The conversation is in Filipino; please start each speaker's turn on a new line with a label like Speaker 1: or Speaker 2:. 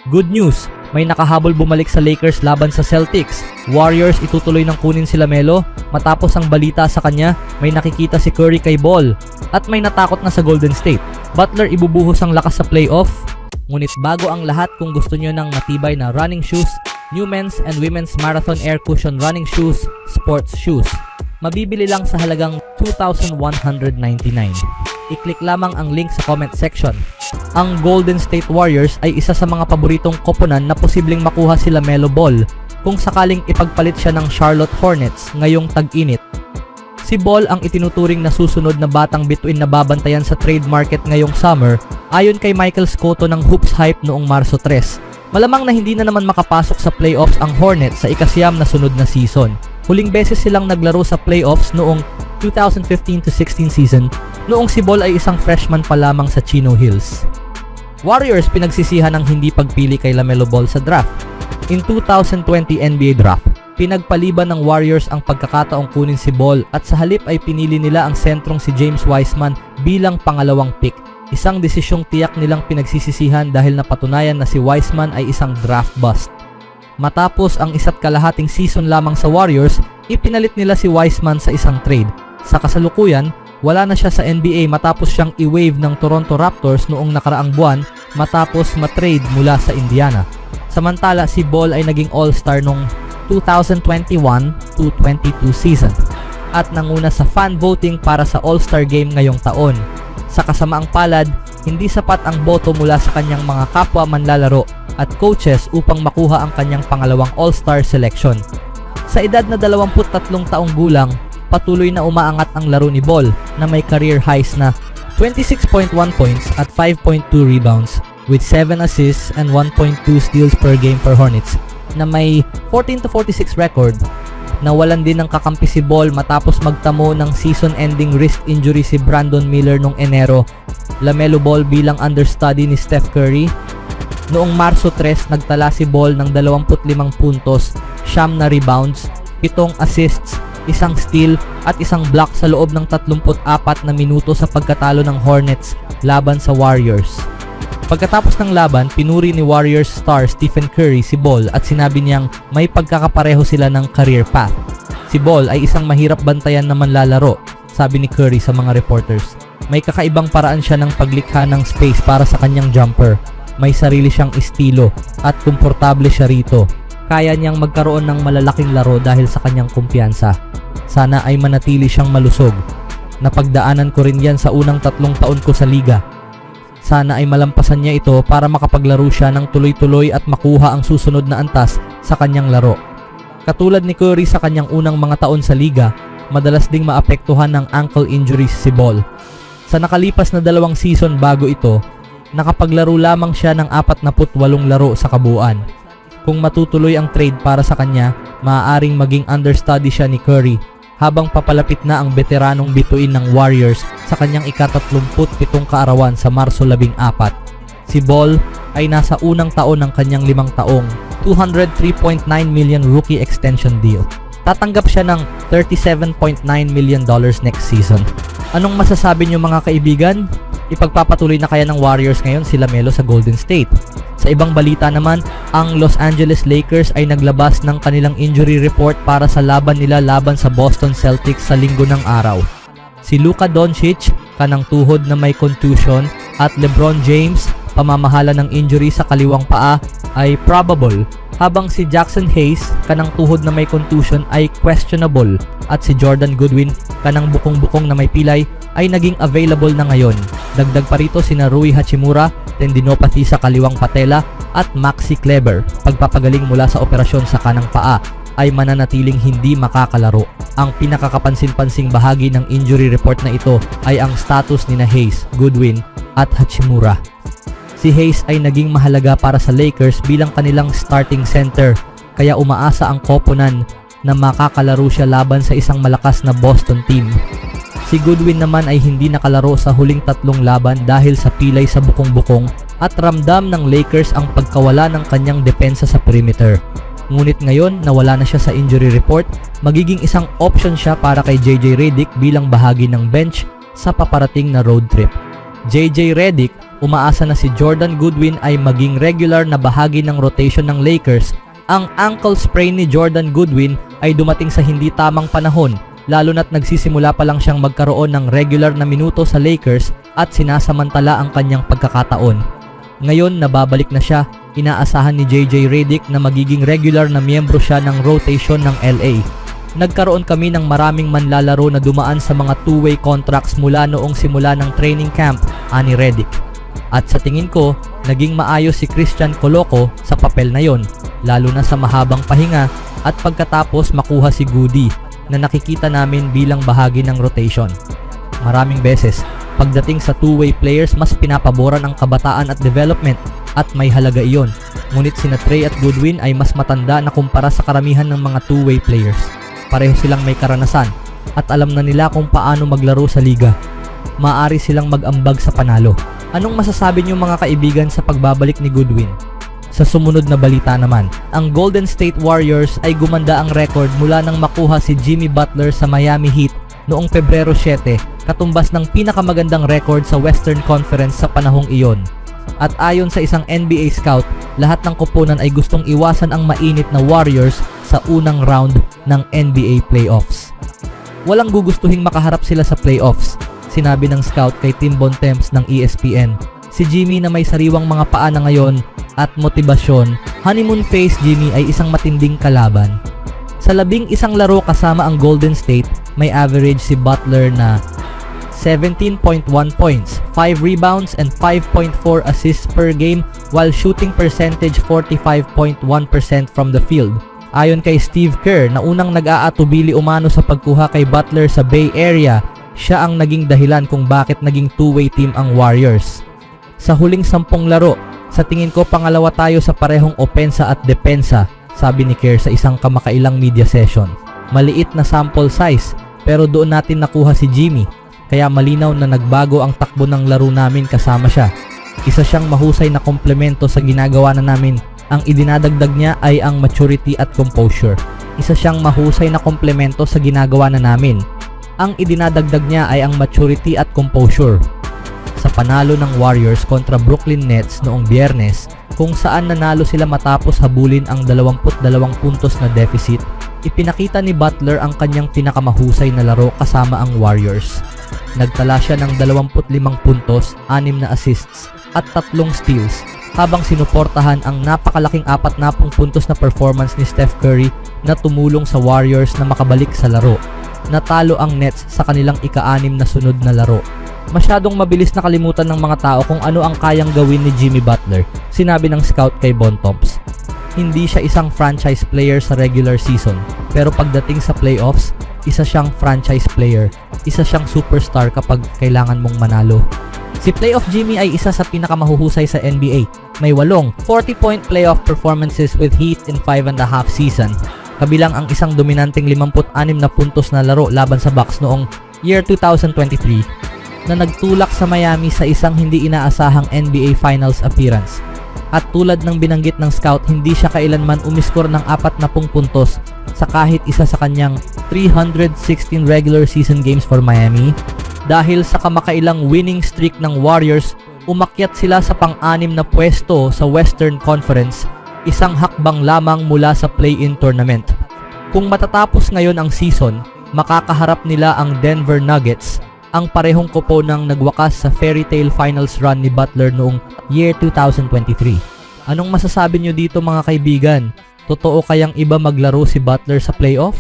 Speaker 1: Good news, may nakahabol bumalik sa Lakers laban sa Celtics. Warriors itutuloy ng kunin si LaMelo. Matapos ang balita sa kanya, may nakikita si Curry kay Ball. At may natakot na sa Golden State. Butler ibubuhos ang lakas sa playoff. Ngunit bago ang lahat, kung gusto nyo ng matibay na running shoes, new men's and women's marathon air cushion running shoes, sports shoes. Mabibili lang sa halagang $2,199. I-click lamang ang link sa comment section. Ang Golden State Warriors ay isa sa mga paboritong koponan na posibleng makuha si LaMelo Ball kung sakaling ipagpalit siya ng Charlotte Hornets ngayong tag-init. Si Ball ang itinuturing na susunod na batang bituin na babantayan sa trade market ngayong summer ayon kay Michael Scotto ng Hoops Hype noong Marso 3. Malamang na hindi na naman makapasok sa playoffs ang Hornets sa ika-9 na sunod na season. Huling beses silang naglaro sa playoffs noong 2015-16 season noong si Ball ay isang freshman pa lamang sa Chino Hills. Warriors pinagsisihan ng hindi pagpili kay LaMelo Ball sa draft. In 2020 NBA draft, pinagpaliban ng Warriors ang pagkakataong kunin si Ball at sa halip ay pinili nila ang sentrong si James Wiseman bilang pangalawang pick. Isang desisyong tiyak nilang pinagsisisihan dahil napatunayan na si Wiseman ay isang draft bust. Matapos ang 1.5 season lamang sa Warriors, ipinalit nila si Wiseman sa isang trade. Sa kasalukuyan, wala na siya sa NBA matapos siyang i-waive ng Toronto Raptors noong nakaraang buwan matapos matrade mula sa Indiana. Samantala, si Ball ay naging All-Star noong 2021-22 season at nanguna sa fan voting para sa All-Star Game ngayong taon. Sa kasamaang palad, hindi sapat ang boto mula sa kanyang mga kapwa manlalaro at coaches upang makuha ang kanyang pangalawang All-Star selection. Sa edad na 23 taong gulang, patuloy na umaangat ang laro ni Ball na may career highs na 26.1 points at 5.2 rebounds with 7 assists and 1.2 steals per game for Hornets na may 14-46 record. Nawalan din ng kakampi si Ball matapos magtamo ng season-ending wrist injury si Brandon Miller noong Enero. LaMelo Ball bilang understudy ni Steph Curry. Noong Marso 3, nagtala si Ball ng 25 puntos, 9 na rebounds, 7 assists, 1 steal at 1 block sa loob ng 34 na minuto sa pagkatalo ng Hornets laban sa Warriors. Pagkatapos ng laban, pinuri ni Warriors star Stephen Curry si Ball at sinabi niyang may pagkakapareho sila ng career path. Si Ball ay isang mahirap bantayan na manlalaro, sabi ni Curry sa mga reporters. May kakaibang paraan siya ng paglikha ng space para sa kanyang jumper. May sarili siyang estilo at komportable siya rito. Kaya niyang magkaroon ng malalaking laro dahil sa kanyang kumpiyansa. Sana ay manatili siyang malusog. Napagdaanan ko rin yan sa unang 3 taon ko sa liga. Sana ay malampasan niya ito para makapaglaro siya ng tuloy-tuloy at makuha ang susunod na antas sa kanyang laro. Katulad ni Curry sa kanyang unang mga taon sa liga, madalas ding maapektuhan ng ankle injuries si Ball. Sa nakalipas na 2 season bago ito, nakapaglaro lamang siya ng 48 laro sa kabuuan. Kung matutuloy ang trade para sa kanya, maaaring maging understudy siya ni Curry habang papalapit na ang veteranong bituin ng Warriors sa kanyang ika-37 kaarawan sa Marso 14. Si Ball ay nasa unang taon ng kanyang 5 taong $203.9 million rookie extension deal. Tatanggap siya ng $37.9 million next season. Anong masasabi niyo mga kaibigan? Ipagpapatuloy na kaya ng Warriors ngayon si LaMelo sa Golden State? Sa ibang balita naman, ang Los Angeles Lakers ay naglabas ng kanilang injury report para sa laban nila laban sa Boston Celtics sa linggo ng araw. Si Luka Doncic, kanang tuhod na may contusion, at LeBron James, pamamahala ng injury sa kaliwang paa, ay probable, habang si Jackson Hayes, kanang tuhod na may contusion, ay questionable, at si Jordan Goodwin, kanang bukong-bukong na may pilay, ay naging available na ngayon. Dagdag pa rito sina Rui Hachimura, tendinopathy sa kaliwang patela, at Maxi Kleber, pagpapagaling mula sa operasyon sa kanang paa, ay mananatiling hindi makakalaro. Ang pinakakapansin-pansing bahagi ng injury report na ito ay ang status ni Hayes, Goodwin, at Hachimura. Si Hayes ay naging mahalaga para sa Lakers bilang kanilang starting center, kaya umaasa ang koponan na makakalaro siya laban sa isang malakas na Boston team. Si Goodwin naman ay hindi nakalaro sa huling 3 laban dahil sa pilay sa bukong-bukong at ramdam ng Lakers ang pagkawala ng kanyang depensa sa perimeter. Ngunit ngayon na wala na siya sa injury report, magiging isang option siya para kay JJ Redick bilang bahagi ng bench sa paparating na road trip. JJ Redick, umaasa na si Jordan Goodwin ay maging regular na bahagi ng rotation ng Lakers. Ang ankle sprain ni Jordan Goodwin ay dumating sa hindi tamang panahon, lalo na't nagsisimula pa lang siyang magkaroon ng regular na minuto sa Lakers at sinasamantala ang kanyang pagkakataon. Ngayon nababalik na siya, inaasahan ni JJ Redick na magiging regular na miyembro siya ng rotation ng LA. Nagkaroon kami ng maraming manlalaro na dumaan sa mga two-way contracts mula noong simula ng training camp, ani Redick. At sa tingin ko, naging maayos si Christian Coloco sa papel na yon, lalo na sa mahabang pahinga at pagkatapos makuha si Goody na nakikita namin bilang bahagi ng rotation. Maraming beses, pagdating sa two-way players mas pinapaboran ang kabataan at development at may halaga iyon. Ngunit sina Trey at Goodwin ay mas matanda na kumpara sa karamihan ng mga two-way players. Pareho silang may karanasan at alam na nila kung paano maglaro sa liga. Maaari silang mag-ambag sa panalo. Anong masasabi niyo mga kaibigan sa pagbabalik ni Goodwin? Sa sumunod na balita naman, ang Golden State Warriors ay gumanda ang record mula nang makuha si Jimmy Butler sa Miami Heat noong Pebrero 7, katumbas ng pinakamagandang record sa Western Conference sa panahong iyon. At ayon sa isang NBA scout, lahat ng koponan ay gustong iwasan ang mainit na Warriors sa unang round ng NBA playoffs. Walang gugustuhing makaharap sila sa playoffs, sinabi ng scout kay Tim Bontemps ng ESPN. Si Jimmy na may sariwang mga paa na ngayon at motibasyon, honeymoon phase Jimmy ay isang matinding kalaban. Sa 11 laro kasama ang Golden State, may average si Butler na 17.1 points, 5 rebounds and 5.4 assists per game while shooting percentage 45.1% from the field. Ayon kay Steve Kerr na unang nag-aatubili umano sa pagkuha kay Butler sa Bay Area, siya ang naging dahilan kung bakit naging two-way team ang Warriors. Sa huling 10 laro, sa tingin ko pangalawa tayo sa parehong opensa at depensa, sabi ni Kerr sa isang kamakailang media session. Maliit na sample size, pero doon natin nakuha si Jimmy, kaya malinaw na nagbago ang takbo ng laro namin kasama siya. Isa siyang mahusay na komplemento sa ginagawa na namin. Ang idinadagdag niya ay ang maturity at composure. Isa siyang mahusay na komplemento sa ginagawa na namin. Ang idinadagdag niya ay ang maturity at composure. Sa panalo ng Warriors kontra Brooklyn Nets noong Biyernes, kung saan nanalo sila matapos habulin ang 22 puntos na deficit, ipinakita ni Butler ang kanyang pinakamahusay na laro kasama ang Warriors. Nagtala siya ng 25 puntos, 6 na assists at 3 steals, habang sinuportahan ang napakalaking 40 puntos na performance ni Steph Curry na tumulong sa Warriors na makabalik sa laro. Natalo ang Nets sa kanilang ika-6 na sunod na laro. Masyadong mabilis na kalimutan ng mga tao kung ano ang kayang gawin ni Jimmy Butler, sinabi ng scout kay Bontemps. Hindi siya isang franchise player sa regular season, pero pagdating sa playoffs, isa siyang franchise player. Isa siyang superstar kapag kailangan mong manalo. Si Playoff Jimmy ay isa sa pinakamahuhusay sa NBA. May 8 40-point playoff performances with Heat in 5.5 season. Kabilang ang isang dominanteng 56 na puntos na laro laban sa Bucks noong year 2023 na nagtulak sa Miami sa isang hindi inaasahang NBA Finals appearance. At tulad ng binanggit ng scout, hindi siya kailanman umiskor ng 40 puntos sa kahit isa sa kanyang 316 regular season games for Miami. Dahil sa kamakailang winning streak ng Warriors, umakyat sila sa pang-6 na pwesto sa Western Conference, isang hakbang lamang mula sa play-in tournament. Kung matatapos ngayon ang season, makakaharap nila ang Denver Nuggets, ang parehong koponang nagwakas sa fairy tale finals run ni Butler noong year 2023. Anong masasabi nyo dito mga kaibigan? Totoo kayang iba maglaro si Butler sa playoff?